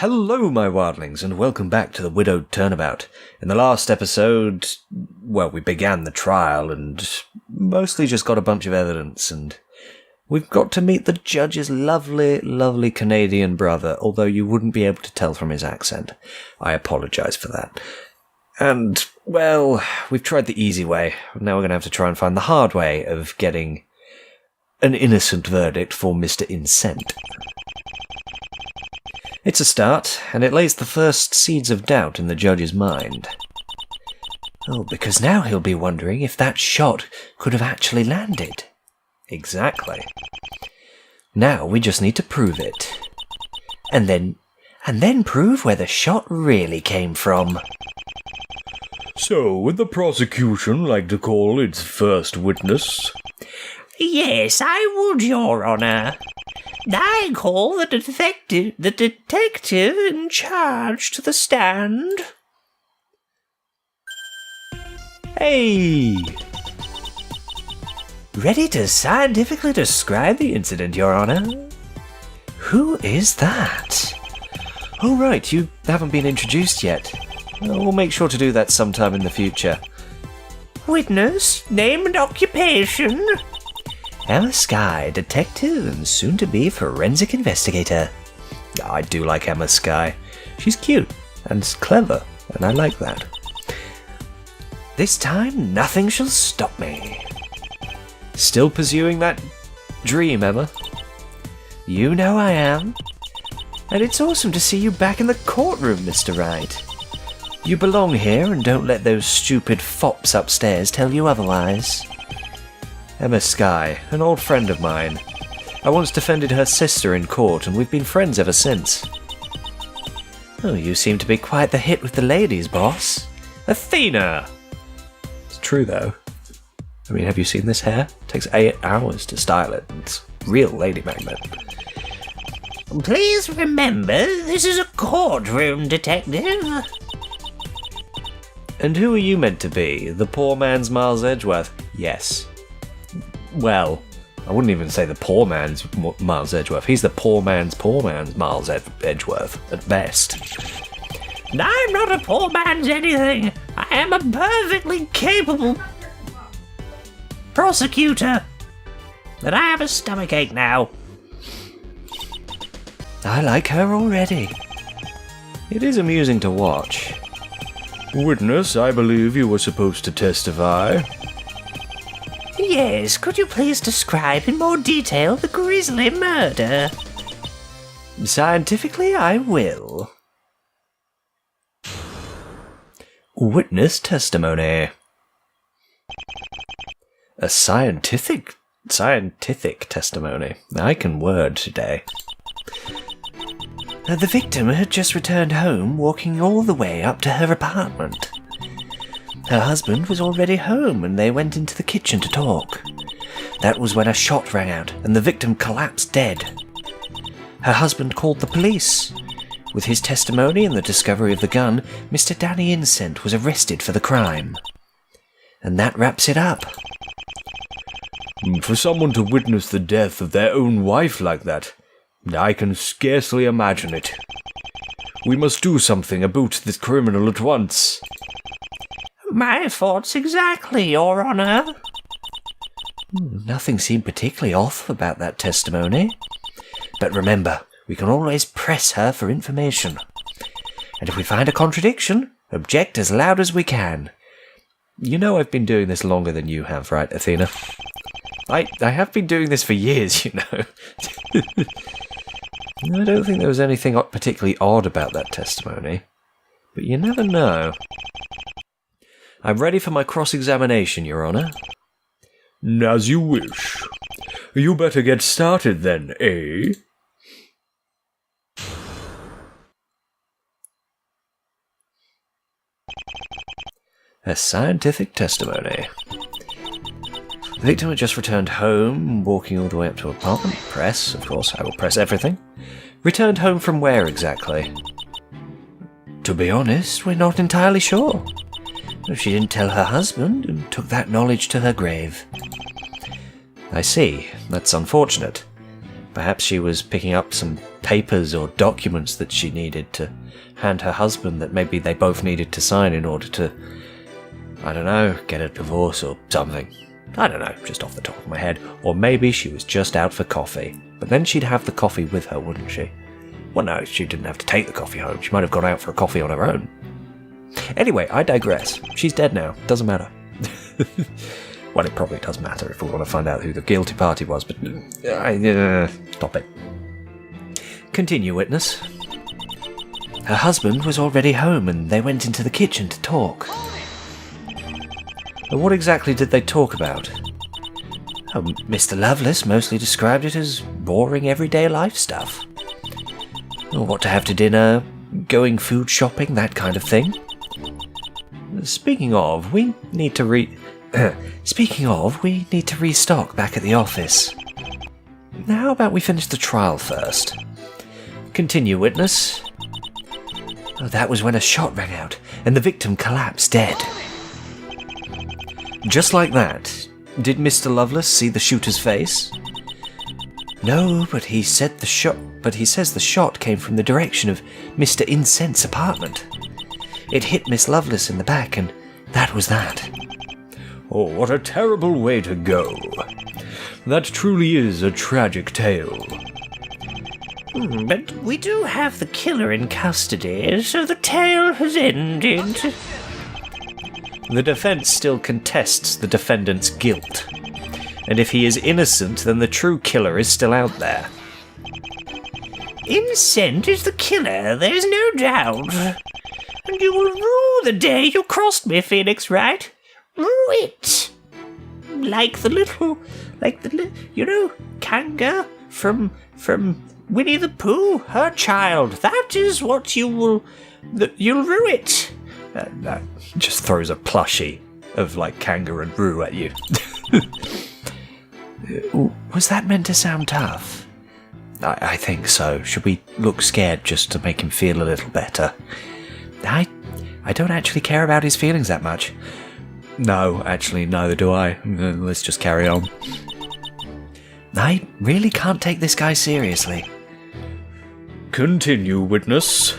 Hello, my wildlings, and welcome back to the Widowed Turnabout. In the last episode, well, we began the trial and mostly just got a bunch of evidence, and we've got to meet the judge's lovely, lovely Canadian brother, although you wouldn't be able to tell from his accent. I apologise for that. And, well, we've tried the easy way. Now we're going to have to try and find the hard way of getting an innocent verdict for Mr. Incent. It's a start, and it lays the first seeds of doubt in the judge's mind. Oh, because now he'll be wondering if that shot could have actually landed. Exactly. Now we just need to prove it. And then prove where the shot really came from. So, would the prosecution like to call its first witness? Yes, I would, Your Honour. I call the detective in charge to the stand. Hey! Ready to scientifically describe the incident, Your Honour? Who is that? Oh, right, you haven't been introduced yet. We'll make sure to do that sometime in the future. Witness, name and occupation. Emma Skye, detective and soon-to-be forensic investigator. I do like Emma Skye. She's cute and clever, and I like that. This time, nothing shall stop me. Still pursuing that dream, Emma? You know I am. And it's awesome to see you back in the courtroom, Mr. Wright. You belong here, and don't let those stupid fops upstairs tell you otherwise. Emma Skye, an old friend of mine. I once defended her sister in court, and we've been friends ever since. Oh, you seem to be quite the hit with the ladies, boss. Athena! It's true, though. I mean, have you seen this hair? It takes 8 hours to style it. It's real lady magnet. Please remember, this is a courtroom, detective. And who are you meant to be? The poor man's Miles Edgeworth? Yes. Well, I wouldn't even say the poor man's Miles Edgeworth. He's the poor man's Miles Edgeworth, at best. I'm not a poor man's anything. I am a perfectly capable prosecutor. But I have a stomachache now. I like her already. It is amusing to watch. Witness, I believe you were supposed to testify. Yes, could you please describe in more detail the grisly murder? Scientifically, I will. Witness testimony. A scientific testimony. I can word today. The victim had just returned home, walking all the way up to her apartment. Her husband was already home, and they went into the kitchen to talk. That was when a shot rang out, and the victim collapsed dead. Her husband called the police. With his testimony and the discovery of the gun, Mr. Danny Incent was arrested for the crime. And that wraps it up. For someone to witness the death of their own wife like that, I can scarcely imagine it. We must do something about this criminal at once. My thoughts exactly, Your Honour. Nothing seemed particularly off about that testimony. But remember, we can always press her for information. And if we find a contradiction, object as loud as we can. You know I've been doing this longer than you have, right, Athena? I have been doing this for years, you know. I don't think there was anything particularly odd about that testimony. But you never know. I'm ready for my cross-examination, Your Honour. As you wish. You better get started then, eh? A scientific testimony. The victim had just returned home, walking all the way up to her apartment. Press, of course, I will press everything. Returned home from where exactly? To be honest, we're not entirely sure. She didn't tell her husband and took that knowledge to her grave. I see. That's unfortunate. Perhaps she was picking up some papers or documents that she needed to hand her husband that maybe they both needed to sign in order to, I don't know, get a divorce or something. I don't know, just off the top of my head. Or maybe she was just out for coffee. But then she'd have the coffee with her, wouldn't she? Well, no, she didn't have to take the coffee home. She might have gone out for a coffee on her own. Anyway, I digress. She's dead now. Doesn't matter. Well, it probably does matter if we want to find out who the guilty party was, but... stop it. Continue, witness. Her husband was already home and they went into the kitchen to talk. What exactly did they talk about? Mr. Lovelace mostly described it as boring everyday life stuff. What to have to dinner, going food shopping, that kind of thing. Speaking of, we need to restock back at the office. Now, how about we finish the trial first? Continue, witness. That was when a shot rang out and the victim collapsed dead. Just like that. Did Mr. Lovelace see the shooter's face? No, but he says the shot came from the direction of Mr. Incent's apartment. It hit Miss Lovelace in the back, and that was that. Oh, what a terrible way to go. That truly is a tragic tale. But we do have the killer in custody, so the tale has ended. The defense still contests the defendant's guilt. And if he is innocent, then the true killer is still out there. Incent is the killer, there's no doubt. And you will rue the day you crossed me, Phoenix, right? Rue it! Like the little, Kanga from Winnie the Pooh, her child. That is what you'll rue it. That just throws a plushie of Kanga and Roo at you. Was that meant to sound tough? I think so. Should we look scared just to make him feel a little better? I don't actually care about his feelings that much. No, actually, neither do I. Let's just carry on. I really can't take this guy seriously. Continue, witness.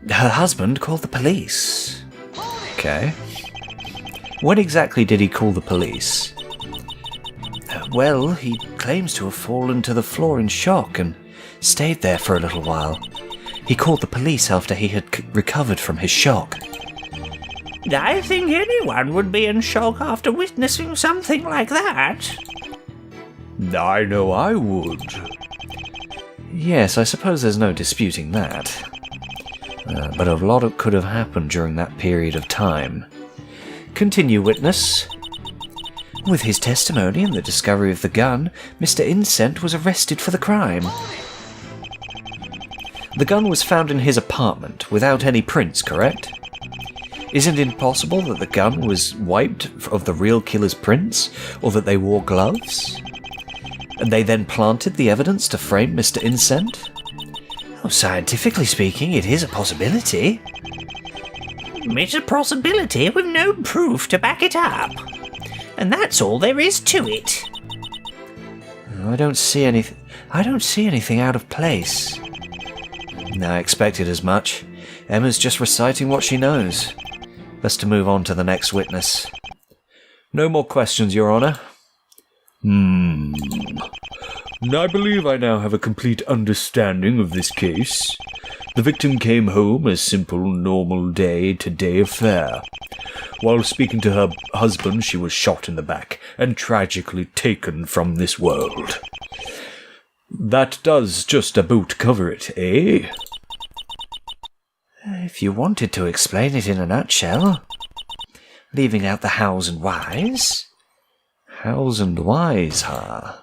Her husband called the police. Okay. When exactly did he call the police? Well, he claims to have fallen to the floor in shock and stayed there for a little while. He called the police after he had recovered from his shock. I think anyone would be in shock after witnessing something like that. I know I would. Yes, I suppose there's no disputing that. But a lot could have happened during that period of time. Continue, witness. With his testimony and the discovery of the gun, Mr. Incent was arrested for the crime. The gun was found in his apartment without any prints, correct? Isn't it impossible that the gun was wiped of the real killer's prints, or that they wore gloves? And they then planted the evidence to frame Mr. Incent? Oh, scientifically speaking, it is a possibility. It's a possibility with no proof to back it up. And that's all there is to it. I don't see anything out of place. I expected as much. Emma's just reciting what she knows. Best to move on to the next witness. No more questions, Your Honor. I believe I now have a complete understanding of this case. The victim came home a simple, normal day-to-day affair. While speaking to her husband, she was shot in the back and tragically taken from this world. That does just about cover it, eh? If you wanted to explain it in a nutshell. Leaving out the hows and whys. Hows and whys, huh?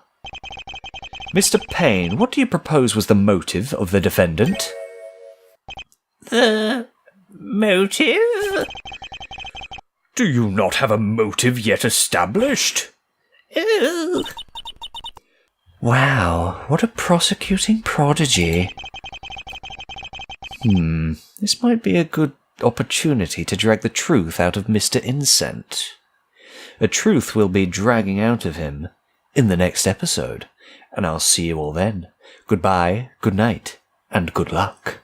Mr. Payne, what do you propose was the motive of the defendant? The motive? Do you not have a motive yet established? Oh. Wow, what a prosecuting prodigy. This might be a good opportunity to drag the truth out of Mr. Incent. A truth we'll be dragging out of him in the next episode, and I'll see you all then. Goodbye, good night, and good luck.